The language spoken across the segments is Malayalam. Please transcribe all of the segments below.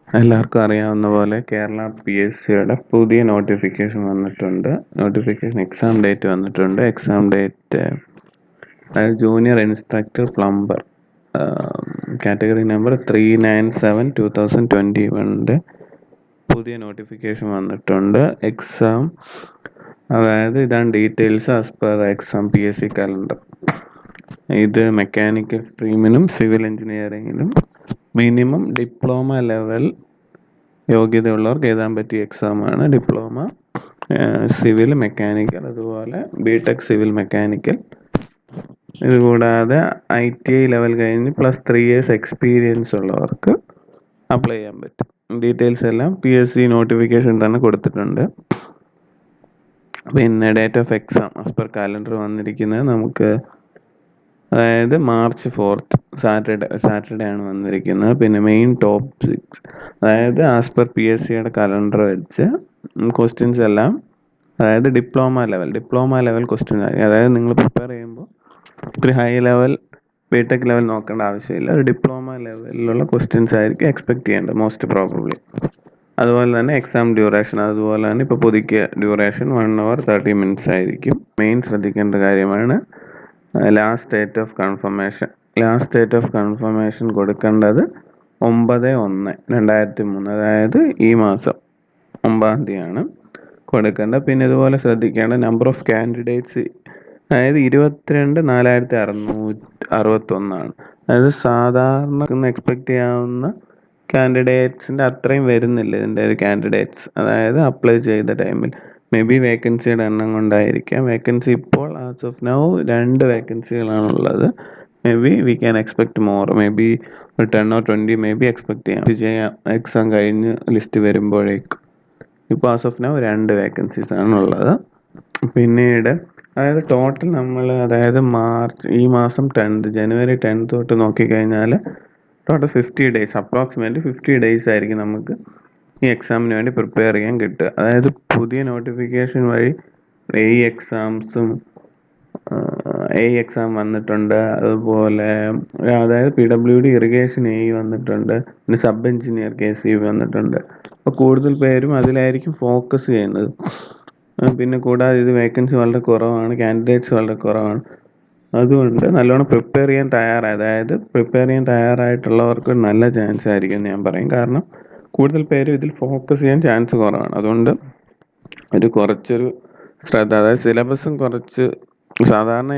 എല്ലാവർക്കും അറിയാവുന്ന പോലെ കേരള PSCയുടെ പുതിയ നോട്ടിഫിക്കേഷൻ വന്നിട്ടുണ്ട്. നോട്ടിഫിക്കേഷൻ എക്സാം ഡേറ്റ് വന്നിട്ടുണ്ട്. Exam date junior instructor plumber category number 397/2021 പുതിയ നോട്ടിഫിക്കേഷൻ വന്നിട്ടുണ്ട്. എക്സാം ഇതാണ് details as per exam PSC calendar. ഇത് മെക്കാനിക്കൽ സ്ട്രീമിനും സിവിൽ എഞ്ചിനീയറിങ്ങിനും മിനിമം ഡിപ്ലോമ ലെവൽ യോഗ്യതയുള്ളവർക്ക് എഴുതാൻ പറ്റിയ എക്സാമാണ്. ഡിപ്ലോമ സിവിൽ മെക്കാനിക്കൽ, അതുപോലെ BTech സിവിൽ മെക്കാനിക്കൽ, ഇതുകൂടാതെ ITI ലെവൽ കഴിഞ്ഞ് +3 years എക്സ്പീരിയൻസ് ഉള്ളവർക്ക് അപ്ലൈ ചെയ്യാൻ പറ്റും. ഡീറ്റെയിൽസ് എല്ലാം PSC നോട്ടിഫിക്കേഷൻ തന്നെ കൊടുത്തിട്ടുണ്ട്. പിന്നെ date of exam as per calendar വന്നിരിക്കുന്നത് നമുക്ക് March 4th സാറ്റർഡേ ആണ് വന്നിരിക്കുന്നത്. പിന്നെ മെയിൻ ടോപ്പിക്സ് ആസ് പെർ PSCയുടെ കലണ്ടർ വെച്ച് ക്വസ്റ്റ്യൻസ് എല്ലാം ഡിപ്ലോമ ലെവൽ ക്വസ്റ്റ്യൻ ആയിരിക്കും. നിങ്ങൾ പ്രിപ്പയർ ചെയ്യുമ്പോൾ ഒരു ഹൈ ലെവൽ BTech ലെവൽ നോക്കേണ്ട ആവശ്യമില്ല. ഒരു ഡിപ്ലോമ ലെവലിലുള്ള ക്വസ്റ്റ്യൻസ് ആയിരിക്കും എക്സ്പെക്ട് ചെയ്യേണ്ടത് മോസ്റ്റ് പ്രോബബ്ലി. അതുപോലെ തന്നെ എക്സാം ഡ്യൂറേഷൻ അതുപോലെ തന്നെ ഇപ്പോൾ പുതുക്കിയ ഡ്യൂറേഷൻ 1 hour 30 minutes ആയിരിക്കും. മെയിൻ ശ്രദ്ധിക്കേണ്ട കാര്യമാണ് ലാസ്റ്റ് ഡേറ്റ് ഓഫ് കൺഫർമേഷൻ കൊടുക്കേണ്ടത് 9/1/2003, അതായത് ഈ മാസം 9-ാം തീയതിയാണ് കൊടുക്കേണ്ടത്. പിന്നെ ഇതുപോലെ ശ്രദ്ധിക്കേണ്ട നമ്പർ ഓഫ് കാൻഡിഡേറ്റ്സ് 22,4661 അതായത് സാധാരണ എക്സ്പെക്ട് ചെയ്യാവുന്ന കാൻഡിഡേറ്റ്സിൻ്റെ അത്രയും വരുന്നില്ല ഇതിൻ്റെ ഒരു കാൻഡിഡേറ്റ്സ്. അപ്ലൈ ചെയ്ത ടൈമിൽ മേ ബി വേക്കൻസിയുടെ എണ്ണം കൊണ്ടായിരിക്കാം. വേക്കൻസി ഇപ്പോൾ ആസ് ഓഫ് നൗ 2 വേക്കൻസികളാണുള്ളത്. Maybe we can expect more, maybe ഒരു 10 or 20 മേ ബി എക്സ്പെക്ട് ചെയ്യാം എക്സാം കഴിഞ്ഞ് ലിസ്റ്റ് വരുമ്പോഴേക്കും. ഇപ്പോൾ ആസ് ഓഫ് നൗ 2 വേക്കൻസീസ് ആണുള്ളത്. പിന്നീട് ടോട്ടൽ നമ്മൾ ഈ മാസം ജനുവരി 10th തൊട്ട് നോക്കിക്കഴിഞ്ഞാൽ ടോട്ടൽ 50 days, അപ്രോക്സിമേറ്റ്ലി 50 days ആയിരിക്കും നമുക്ക് ഈ എക്സാമിന് വേണ്ടി പ്രിപ്പയർ ചെയ്യാൻ കിട്ടുക. പുതിയ നോട്ടിഫിക്കേഷൻ വഴി എക്സാം വന്നിട്ടുണ്ട്. അതുപോലെ PWD ഇറിഗേഷൻ വന്നിട്ടുണ്ട്. പിന്നെ സബ് എഞ്ചിനീയർ KCB വന്നിട്ടുണ്ട്. അപ്പോൾ കൂടുതൽ പേരും അതിലായിരിക്കും ഫോക്കസ് ചെയ്യുന്നത്. പിന്നെ കൂടാതെ ഇത് വേക്കൻസി വളരെ കുറവാണ്, കാൻഡിഡേറ്റ്സ് വളരെ കുറവാണ്. അതുകൊണ്ട് നല്ലോണം പ്രിപ്പയർ ചെയ്യാൻ തയ്യാറായിട്ടുള്ളവർക്ക് നല്ല ചാൻസ് ആയിരിക്കും എന്ന് ഞാൻ പറയും. കാരണം കൂടുതൽ പേരും ഇതിൽ ഫോക്കസ് ചെയ്യാൻ ചാൻസ് കുറവാണ്. അതുകൊണ്ട് കുറച്ചൊരു ശ്രദ്ധ, സിലബസും കുറച്ച് സാധാരണ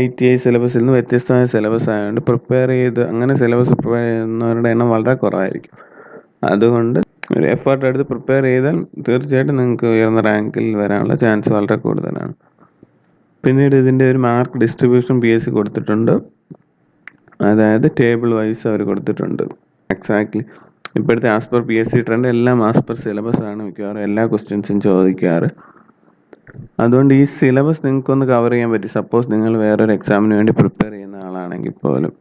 ITI സിലബസിൽ നിന്ന് വ്യത്യസ്തമായ സിലബസ് ആയതുകൊണ്ട് സിലബസ് പ്രിപ്പയർ ചെയ്യുന്നവരുടെ എണ്ണം വളരെ കുറവായിരിക്കും. അതുകൊണ്ട് ഒരു എഫേർട്ട് എടുത്ത് പ്രിപ്പയർ ചെയ്താൽ തീർച്ചയായിട്ടും നിങ്ങൾക്ക് ഉയർന്ന റാങ്കിൽ വരാനുള്ള ചാൻസ് വളരെ കൂടുതലാണ്. പിന്നീട് ഇതിൻ്റെ ഒരു മാർക്ക് ഡിസ്ട്രിബ്യൂഷൻ PSC കൊടുത്തിട്ടുണ്ട്. ടേബിൾ വൈസ് അവർ കൊടുത്തിട്ടുണ്ട്. എക്സാക്ട്ലി ഇപ്പോഴത്തെ ആസ് പെർ PSC ട്രെൻഡ് എല്ലാം ആസ് പെർ സിലബസ് ആണ് മിക്കവാറും എല്ലാ ക്വസ്റ്റ്യൻസും ചോദിക്കാറ്. അതുകൊണ്ട് ഈ സിലബസ് നിങ്ങൾക്കൊന്ന് കവർ ചെയ്യാൻ പറ്റും. സപ്പോസ് നിങ്ങൾ വേറൊരു എക്സാമിന് വേണ്ടി പ്രിപ്പയർ ചെയ്യുന്ന ആളാണെങ്കിൽ പോലും,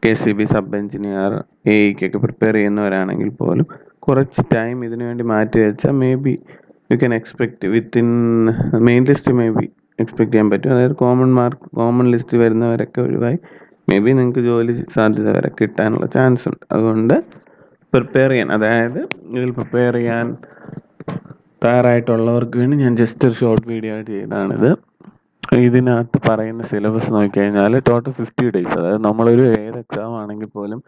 KCB, സബ് എഞ്ചിനീയർ, AEക്കൊക്കെ പ്രിപ്പയർ ചെയ്യുന്നവരാണെങ്കിൽ പോലും കുറച്ച് ടൈം ഇതിനു വേണ്ടി മാറ്റി വെച്ചാൽ may be you can expect within main list may be expect ചെയ്യാൻ പറ്റും. കോമൺ ലിസ്റ്റ് വരുന്നവരൊക്കെ ഒഴിവായി മേ ബി നിങ്ങൾക്ക് ജോലി സാധ്യത വരെ കിട്ടാനുള്ള ചാൻസ് ഉണ്ട്. അതുകൊണ്ട് ഇതിൽ പ്രിപ്പയർ ചെയ്യാൻ തയ്യാറായിട്ടുള്ളവർക്ക് വേണ്ടി ഞാൻ ജസ്റ്റ് ഒരു ഷോർട്ട് വീഡിയോ ആയിട്ട് ചെയ്തതാണിത്. ഇതിനകത്ത് പറയുന്ന സിലബസ് നോക്കിക്കഴിഞ്ഞാൽ ടോട്ടൽ 50 days, നമ്മളൊരു ഏത് എക്സാം ആണെങ്കിൽ പോലും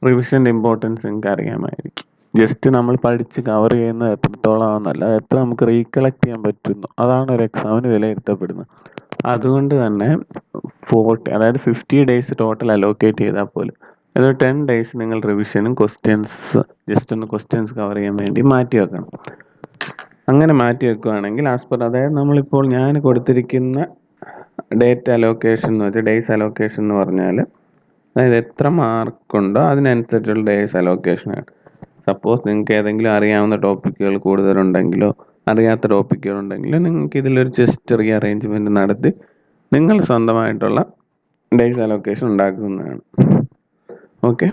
റിവിഷൻ്റെ ഇമ്പോർട്ടൻസ് നിങ്ങൾക്ക് അറിയാമായിരിക്കും. ജസ്റ്റ് നമ്മൾ പഠിച്ച് കവർ ചെയ്യുന്നത് എത്രത്തോളമാണെന്നല്ല, എത്ര നമുക്ക് റീകളക്ട് ചെയ്യാൻ പറ്റുന്നു, അതാണ് ഒരു എക്സാമിന് വിലയിരുത്തപ്പെടുന്നത്. അതുകൊണ്ട് തന്നെ 50 days ടോട്ടൽ അലോക്കേറ്റ് ചെയ്താൽ പോലും 10 days നിങ്ങൾ റിവിഷനും ക്വസ്റ്റ്യൻസ് കവർ ചെയ്യാൻ വേണ്ടി മാറ്റി വെക്കണം. അങ്ങനെ മാറ്റി വെക്കുകയാണെങ്കിൽ ആസ് പെർ നമ്മളിപ്പോൾ ഞാൻ കൊടുത്തിരിക്കുന്ന ഡേയ്സ് അലോക്കേഷൻ എന്ന് പറഞ്ഞാൽ എത്ര മാർക്കുണ്ടോ അതിനനുസരിച്ചുള്ള ഡേയ്സ് അലോക്കേഷനാണ്. സപ്പോസ് നിങ്ങൾക്ക് ഏതെങ്കിലും അറിയാവുന്ന ടോപ്പിക്കുകൾ കൂടുതലുണ്ടെങ്കിലോ അറിയാത്ത ടോപ്പിക്കുകളുണ്ടെങ്കിലോ നിങ്ങൾക്ക് ഇതിലൊരു ജസ്റ്റ് റീഅറേഞ്ച്മെൻറ്റ് നടത്തി നിങ്ങൾ സ്വന്തമായിട്ടുള്ള ഡേയ്സ് അലോക്കേഷൻ ഉണ്ടാക്കുന്നതാണ്. ഓക്കെ,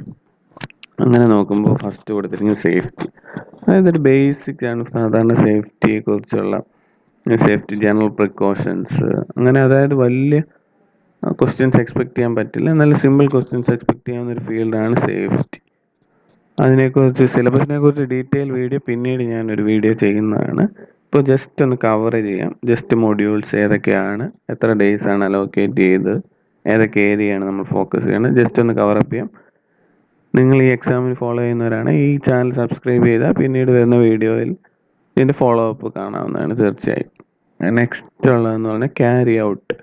അങ്ങനെ നോക്കുമ്പോൾ ഫസ്റ്റ് കൊടുത്തിരിക്കുന്നത് സേഫ്റ്റി. ഒരു ബേസിക് ആണ്. സാധാരണ സേഫ്റ്റിയെക്കുറിച്ചുള്ള സേഫ്റ്റി ജനറൽ പ്രിക്കോഷൻസ്, അങ്ങനെ വലിയ ക്വസ്റ്റ്യൻസ് എക്സ്പെക്ട് ചെയ്യാൻ പറ്റില്ല, നല്ല സിമ്പിൾ ക്വസ്റ്റ്യൻസ് എക്സ്പെക്ട് ചെയ്യാവുന്ന ഒരു ഫീൽഡാണ് സേഫ്റ്റി. അതിനെക്കുറിച്ച് സിലബസിനെക്കുറിച്ച് ഡീറ്റെയിൽ വീഡിയോ പിന്നീട് ഞാനൊരു വീഡിയോ ചെയ്യുന്നതാണ്. ഇപ്പോൾ ജസ്റ്റ് ഒന്ന് കവർ ചെയ്യാം. ജസ്റ്റ് മൊഡ്യൂൾസ് ഏതൊക്കെയാണ്, എത്ര ഡേയ്സ് ആണ് അലോക്കേറ്റ് ചെയ്തത്, ഏതൊക്കെ ഏരിയയാണ് നമ്മൾ ഫോക്കസ് ചെയ്യണം, ജസ്റ്റ് ഒന്ന് കവറപ്പ് ചെയ്യാം. നിങ്ങൾ ഈ എക്സാമിന് ഫോളോ ചെയ്യുന്നവരാണ് ഈ ചാനൽ സബ്സ്ക്രൈബ് ചെയ്താൽ പിന്നീട് വരുന്ന വീഡിയോയിൽ ഇതിൻ്റെ ഫോളോ അപ്പ് കാണാവുന്നതാണ് തീർച്ചയായും. നെക്സ്റ്റ് ഉള്ളതെന്ന് പറഞ്ഞാൽ carry out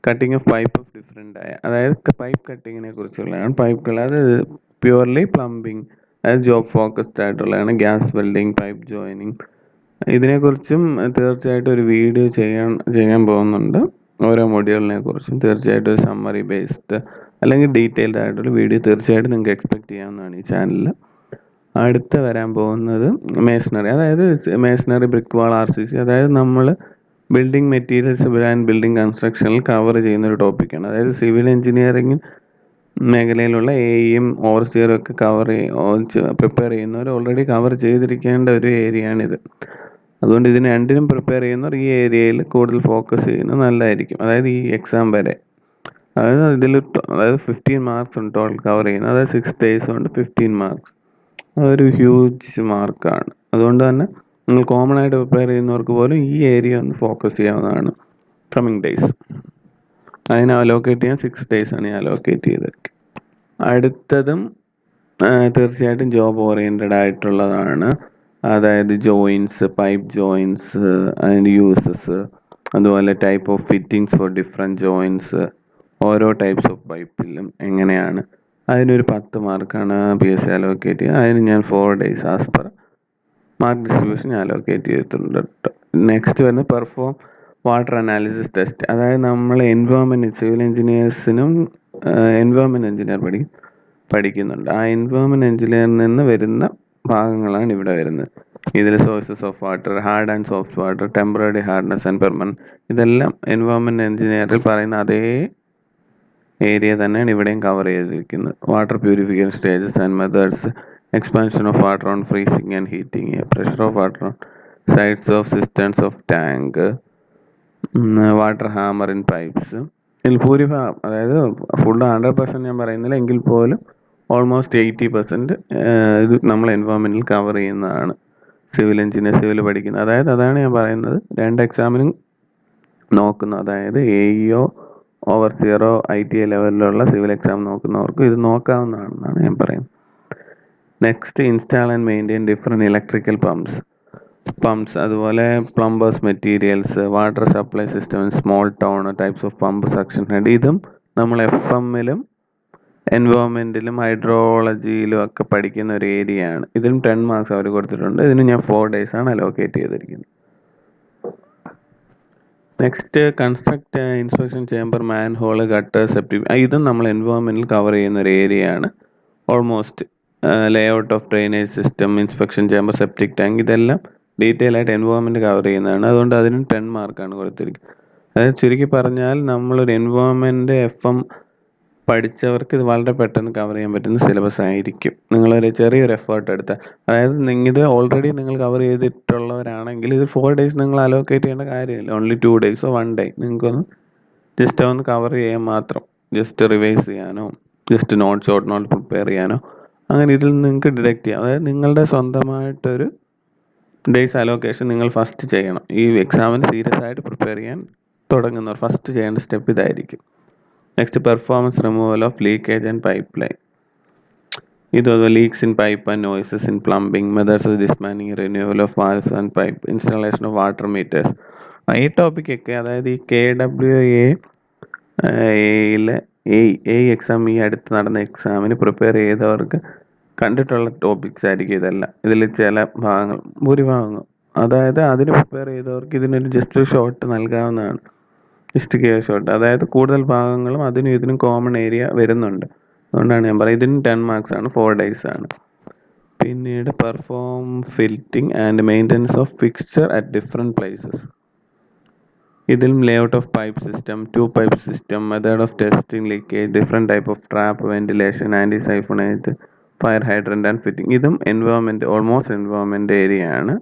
cutting of pipe off different ആയ, അതായത് പൈപ്പ് കട്ടിങ്ങിനെ കുറിച്ചുള്ളതാണ്. പൈപ്പുകൾ അത് പ്യുവർലി പ്ലംബിങ്, അതായത് ജോബ് ഫോക്കസ്ഡ് ആയിട്ടുള്ളതാണ്. ഗ്യാസ് വെൽഡിങ്, പൈപ്പ് ജോയിനിങ്, ഇതിനെക്കുറിച്ചും തീർച്ചയായിട്ടും ഒരു വീഡിയോ ചെയ്യാൻ പോകുന്നുണ്ട്. ഓരോ മൊഡ്യൂളിനെ കുറിച്ചും തീർച്ചയായിട്ടും ഒരു സമ്മറി ബേസ്ഡ് അല്ലെങ്കിൽ ഡീറ്റെയിൽഡ് ആയിട്ടൊരു വീഡിയോ തീർച്ചയായിട്ടും നിങ്ങൾക്ക് എക്സ്പെക്ട് ചെയ്യാവുന്നതാണ് ഈ ചാനലിൽ. അടുത്ത് വരാൻ പോകുന്നത് മേസണറി, അതായത് മേസണറി, ബ്രിക്ക് വാൾ, RCC, അതായത് നമ്മൾ ബിൽഡിംഗ് മെറ്റീരിയൽസ് ആൻഡ് ബിൽഡിംഗ് കൺസ്ട്രക്ഷനിൽ കവർ ചെയ്യുന്ന ഒരു ടോപ്പിക്കാണ്. അതായത് സിവിൽ എഞ്ചിനീയറിംഗ് മേഖലയിലുള്ള AEയും ഓവർസിയറും ഒക്കെ പ്രിപ്പയർ ചെയ്യുന്നവർ ഓൾറെഡി കവർ ചെയ്തിരിക്കേണ്ട ഒരു ഏരിയയാണിത്. അതുകൊണ്ട് ഇതിന് രണ്ടിനും പ്രിപ്പയർ ചെയ്യുന്നവർ ഈ ഏരിയയിൽ കൂടുതൽ ഫോക്കസ് ചെയ്യുന്നത് നല്ലതായിരിക്കും. അതായത് ഈ എക്സാം വരെ, അതായത് 15 മാർക്സ് ഉണ്ട് ടോട്ടൽ കവർ ചെയ്യുന്നത്. അതായത് 6 days കൊണ്ട് 15 മാർക്സ്, അതൊരു ഹ്യൂജ് മാർക്കാണ്. അതുകൊണ്ട് തന്നെ നിങ്ങൾ കോമൺ ആയിട്ട് പ്രിപ്പയർ ചെയ്യുന്നവർക്ക് പോലും ഈ ഏരിയ ഒന്ന് ഫോക്കസ് ചെയ്യാവുന്നതാണ് കമ്മിങ് ഡേയ്സ്. അതിനെ അലോക്കേറ്റ് ചെയ്യാൻ 6 days ആണ് ഞാൻ അലോക്കേറ്റ് ചെയ്തിരിക്കുന്നത്. അടുത്തതും തീർച്ചയായിട്ടും ജോബ് ഓറിയൻറ്റഡ് ആയിട്ടുള്ളതാണ്. അതായത് ജോയിൻസ്, പൈപ്പ് ജോയിൻസ് അതിൻ്റെ യൂസസ്, അതുപോലെ type of fittings for different joins, ഓരോ ടൈപ്സ് ഓഫ് പൈപ്പിലും എങ്ങനെയാണ്, അതിനൊരു 10 മാർക്കാണ് PSC അലോക്കേറ്റ് ചെയ്യുക. അതിന് ഞാൻ 4 days as per mark distribution ഞാൻ അലോക്കേറ്റ് ചെയ്തിട്ടുണ്ട്. നെക്സ്റ്റ് വരുന്നത് പെർഫോം വാട്ടർ അനാലിസിസ് ടെസ്റ്റ്, അതായത് നമ്മൾ സിവിൽ എഞ്ചിനീയേഴ്സിനും എൻവയോൺമെൻറ്റ് എഞ്ചിനീയർ പഠിക്കുന്നുണ്ട്. ആ എൻവയോൺമെൻറ്റ് എഞ്ചിനീയറിൽ നിന്ന് വരുന്ന ഭാഗങ്ങളാണ് ഇവിടെ വരുന്നത്. ഇതിൽ sources of water, hard and soft water, temporary hardness and permanent, ഇതെല്ലാം എൻവയോൺമെൻറ്റ് എഞ്ചിനീയറിൽ പറയുന്ന അതേ ഏരിയ തന്നെയാണ് ഇവിടെയും കവർ ചെയ്തിരിക്കുന്നത്. Water purification stages and methods, expansion of water on freezing and heating, pressure of water on sides of systems of tank, water hammer in pipes. ഇതിൽ ഭൂരിഭാഗം, അതായത് ഫുൾ 100% ഞാൻ പറയുന്നില്ല, എങ്കിൽ പോലും ഓൾമോസ്റ്റ് 80% ഇത് നമ്മൾ എൻവയോൺമെൻറ്റിൽ കവർ ചെയ്യുന്നതാണ് സിവിൽ പഠിക്കുന്നത്. അതായത് അതാണ് ഞാൻ പറയുന്നത്, 2 എക്സാമിനും നോക്കുന്നത്. അതായത് AEO, ഓവർസിയറോ ITI ലെവലിലുള്ള സിവിൽ എക്സാം നോക്കുന്നവർക്കും ഇത് നോക്കാവുന്നതാണെന്നാണ് ഞാൻ പറയുന്നത്. Next, install and maintain different electrical pumps, അതുപോലെ plumbers materials, water supply system, small town, types of pump, suction head. ഇതും നമ്മൾ FM-ലും എൻവയോൺമെൻറ്റിലും ഹൈഡ്രോളജിയിലും ഒക്കെ പഠിക്കുന്ന ഒരു ഏരിയയാണ്. ഇതിനും 10 മാർക്സ് അവർ കൊടുത്തിട്ടുണ്ട്. ഇതിന് ഞാൻ 4 days ആണ് അലോക്കേറ്റ് ചെയ്തിരിക്കുന്നത്. നെക്സ്റ്റ്, കൺസ്ട്രക്ട് ഇൻസ്പെക്ഷൻ ചേംബർ, മാൻ ഹോള്, ഗട്ടർ, സെപ്റ്റിക്. ഇതും നമ്മൾ എൻവയോൺമെൻറ്റിൽ കവർ ചെയ്യുന്ന ഒരു ഏരിയയാണ്. Almost layout of drainage system, inspection chamber, septic tank, ഇതെല്ലാം ഡീറ്റെയിൽ ആയിട്ട് എൻവയോൺമെൻറ്റ് കവർ ചെയ്യുന്നതാണ്. അതുകൊണ്ട് അതിനും 10 മാർക്കാണ് കൊടുത്തിരിക്കുന്നത്. അതായത് ചുരുക്കി പറഞ്ഞാൽ നമ്മളൊരു എൻവയോൺമെൻറ്റ് FM പഠിച്ചവർക്ക് ഇത് വളരെ പെട്ടെന്ന് കവർ ചെയ്യാൻ പറ്റുന്ന സിലബസ് ആയിരിക്കും. നിങ്ങളൊരു ചെറിയൊരു എഫേർട്ട് എടുത്താൽ, അതായത് ഇത് ഓൾറെഡി നിങ്ങൾ കവർ ചെയ്തിട്ടുള്ളവരാണെങ്കിൽ ഇത് 4 days നിങ്ങൾ അലോക്കേറ്റ് ചെയ്യേണ്ട കാര്യമില്ല. ഓൺലി 2 days 1 day നിങ്ങൾക്കൊന്ന് ജസ്റ്റ് ഒന്ന് കവർ ചെയ്യാൻ മാത്രം, ജസ്റ്റ് റിവൈസ് ചെയ്യാനോ, ജസ്റ്റ് ഷോർട്ട് നോട്ട് പ്രിപ്പയർ ചെയ്യാനോ, അങ്ങനെ ഇതിൽ നിങ്ങൾക്ക് ഡിഡക്റ്റ് ചെയ്യാം. അതായത് നിങ്ങളുടെ സ്വന്തമായിട്ടൊരു ഡേയ്സ് അലോക്കേഷൻ നിങ്ങൾ ഫസ്റ്റ് ചെയ്യണം. ഈ എക്സാമിന് സീരിയസ് ആയിട്ട് പ്രിപ്പയർ ചെയ്യാൻ തുടങ്ങുന്നവർ ഫസ്റ്റ് ചെയ്യേണ്ട സ്റ്റെപ്പ് ഇതായിരിക്കും. Next, performance removal of leakage and pipe line. ഇതുപോലെ leaks in pipe and noises in plumbing, methods of dismantling, renewal of valves and pipe, installation of water meters. ഈ ടോപ്പിക്കൊക്കെ, അതായത് ഈ KWA എക്സാം, ഈ അടുത്ത് നടന്ന എക്സാമിന് പ്രിപ്പയർ ചെയ്തവർക്ക് കണ്ടിട്ടുള്ള ടോപ്പിക്സ് ആയിരിക്കും ഇതെല്ലാം. ഇതിൽ ചില ഭൂരിഭാഗങ്ങൾ, അതായത് അതിന് പ്രിപ്പയർ ചെയ്തവർക്ക് ഇതിനൊരു ജസ്റ്റ് ഷോട്ട് നൽകാവുന്നതാണ്. ഷോട്ട്, അതായത് കൂടുതൽ ഭാഗങ്ങളും അതിനും ഇതിനും കോമൺ ഏരിയ വരുന്നുണ്ട്. അതുകൊണ്ടാണ് ഞാൻ പറയുന്നത് ഇതിന് 10 മാർക്സ് ആണ്, 4 days ആണ്. പിന്നീട് perform fitting and maintenance of fixture at different places. ഇതിലും layout of pipe system, 2 pipe system, method of testing leakage, different type of trap, ventilation, anti siphonage, fire hydrant and fitting. ഇതും ഓൾമോസ്റ്റ് എൻവയോൺമെൻറ്റ് ഏരിയയാണ്.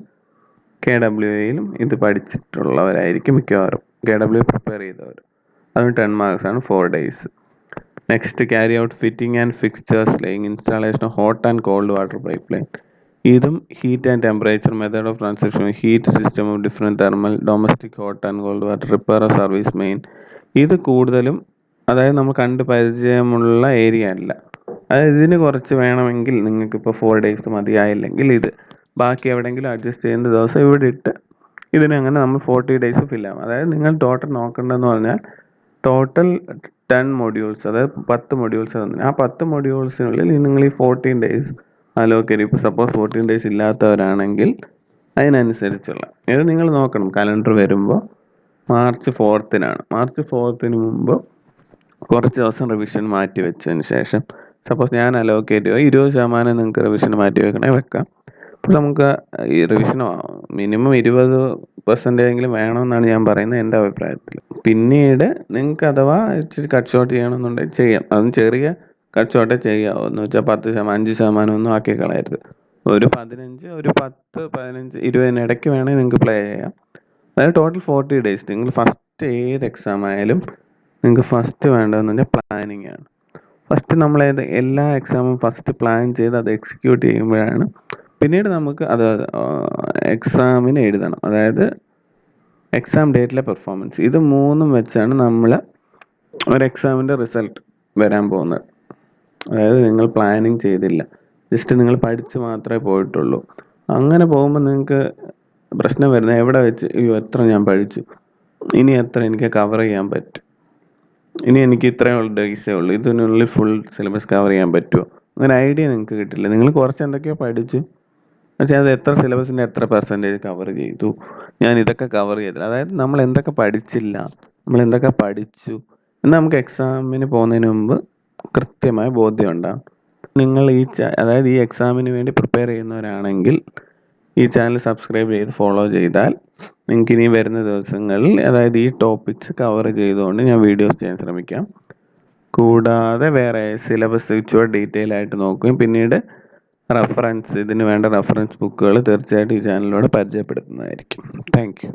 KWAയിലും ഇത് പഠിച്ചിട്ടുള്ളവരായിരിക്കും മിക്കവാറും, KWA പ്രിപ്പയർ ചെയ്തവർ. അതിന് 10 മാർക്സ് ആണ്, 4 days. Next carry out fitting and fixtures laying, installation of hot and cold water pipe line. ഇതും heat and temperature, method of transition, heat system of different thermal, domestic hot and cold water, repair of service main. ഇത് കൂടുതലും അതായത് നമ്മൾ കണ്ട് പരിചയമുള്ള ഏരിയ അല്ല. അതായത് ഇതിന് കുറച്ച് വേണമെങ്കിൽ നിങ്ങൾക്കിപ്പോൾ 4 days മതിയായില്ലെങ്കിൽ ഇത് ബാക്കി എവിടെയെങ്കിലും അഡ്ജസ്റ്റ് ചെയ്യുന്ന ദിവസം ഇവിടെ ഇട്ട് ഇതിനങ്ങനെ നമ്മൾ 40 days ഫില്ല് ആവും. അതായത് നിങ്ങൾ ടോട്ടൽ നോക്കേണ്ടതെന്ന് പറഞ്ഞാൽ ടോട്ടൽ 10 modules, അതായത് 10 modules തന്നെ. ആ 10 modules-നുള്ളിൽ നിങ്ങൾ ഈ 14 days അലോക്കേറ്റ്. ഇപ്പോൾ സപ്പോസ് 14 days ഇല്ലാത്തവരാണെങ്കിൽ അതിനനുസരിച്ചുള്ള ഇത് നിങ്ങൾ നോക്കണം. കലണ്ടർ വരുമ്പോൾ മാർച്ച് 4-നാണ്. മാർച്ച് 4-ന് മുമ്പ് കുറച്ച് ദിവസം റിവിഷൻ മാറ്റി വെച്ചതിന് ശേഷം, സപ്പോസ് ഞാൻ അലോക്കേറ്റ് ചെയ്യുക 20% നിങ്ങൾക്ക് റിവിഷൻ മാറ്റി വെക്കണേ വെക്കാം. അപ്പോൾ നമുക്ക് ഈ റിവിഷൻ മിനിമം 20% വേണമെന്നാണ് ഞാൻ പറയുന്നത് എൻ്റെ അഭിപ്രായത്തിൽ. പിന്നീട് നിങ്ങൾക്ക് അഥവാ ഇച്ചിരി കട്ട് ഷോട്ട് ചെയ്യണമെന്നുണ്ടെങ്കിൽ ചെയ്യാം. അതും ചെറിയ കട്ട് ഷോട്ടേ ചെയ്യാവൂ. എന്ന് വെച്ചാൽ 10%, 5% ഒന്നും ആക്കി കളയരുത്. ഒരു 15, ഒരു 10, 15, 20 ഇടയ്ക്ക് വേണമെങ്കിൽ നിങ്ങൾക്ക് പ്ലേ ചെയ്യാം. അതായത് ടോട്ടൽ 40 days. നിങ്ങൾ ഫസ്റ്റ് ഏത് എക്സാം ആയാലും നിങ്ങൾക്ക് ഫസ്റ്റ് വേണ്ടതെന്ന് പറഞ്ഞാൽ പ്ലാനിങ് ആണ്. ഫസ്റ്റ് നമ്മൾ എല്ലാ എക്സാമും ഫസ്റ്റ് പ്ലാൻ ചെയ്ത് അത് എക്സിക്യൂട്ട് ചെയ്യുമ്പോഴാണ് പിന്നീട് നമുക്ക് അത് എക്സാമിന് എഴുതണം. അതായത് എക്സാം ഡേറ്റിലെ പെർഫോമൻസ്, ഇത് മൂന്നും വെച്ചാണ് നമ്മൾ ഒരു എക്സാമിൻ്റെ റിസൾട്ട് വരാൻ പോകുന്നത്. അതായത് നിങ്ങൾ പ്ലാനിങ് ചെയ്തില്ല, ജസ്റ്റ് നിങ്ങൾ പഠിച്ച് മാത്രമേ പോയിട്ടുള്ളൂ. അങ്ങനെ പോകുമ്പോൾ നിങ്ങൾക്ക് പ്രശ്നം വരുന്നത് എവിടെ വെച്ച് എത്ര ഞാൻ പഠിച്ചു, ഇനി എത്ര എനിക്ക് കവർ ചെയ്യാൻ പറ്റും, ഇനി എനിക്ക് ഇത്രയും ഡേയ്സേ ഉള്ളൂ, ഇതിനുള്ളിൽ ഫുൾ സിലബസ് കവർ ചെയ്യാൻ പറ്റുമോ, അങ്ങനെ ഐഡിയ നിങ്ങൾക്ക് കിട്ടില്ല. നിങ്ങൾ കുറച്ച് എന്തൊക്കെയോ പഠിച്ചു, പക്ഷേ അത് എത്ര സിലബസിൻ്റെ എത്ര പെർസെൻറ്റേജ് കവർ ചെയ്തു, ഞാൻ ഇതൊക്കെ കവർ ചെയ്തില്ല. അതായത് നമ്മൾ എന്തൊക്കെ പഠിച്ചില്ല, നമ്മൾ എന്തൊക്കെ പഠിച്ചു എന്ന് നമുക്ക് എക്സാമിന് പോകുന്നതിന് മുമ്പ് കൃത്യമായ ബോധ്യം ഉണ്ടാകും. നിങ്ങൾ അതായത് ഈ എക്സാമിന് വേണ്ടി പ്രിപ്പയർ ചെയ്യുന്നവരാണെങ്കിൽ ഈ ചാനൽ സബ്സ്ക്രൈബ് ചെയ്ത് ഫോളോ ചെയ്താൽ നിങ്ങൾക്ക് ഇനി വരുന്ന ദിവസങ്ങളിൽ അതായത് ഈ ടോപ്പിക്സ് കവർ ചെയ്തുകൊണ്ട് ഞാൻ വീഡിയോസ് ചെയ്യാൻ ശ്രമിക്കാം. കൂടാതെ വേറെ സിലബസ് ഇച്ചിരി ഡീറ്റെയിൽ ആയിട്ട് നോക്കുകയും പിന്നീട് ഇതിന് വേണ്ട റെഫറൻസ് ബുക്കുകൾ തീർച്ചയായിട്ടും ഈ ചാനലിലൂടെ പരിചയപ്പെടുത്തുന്നതായിരിക്കും. Thank you.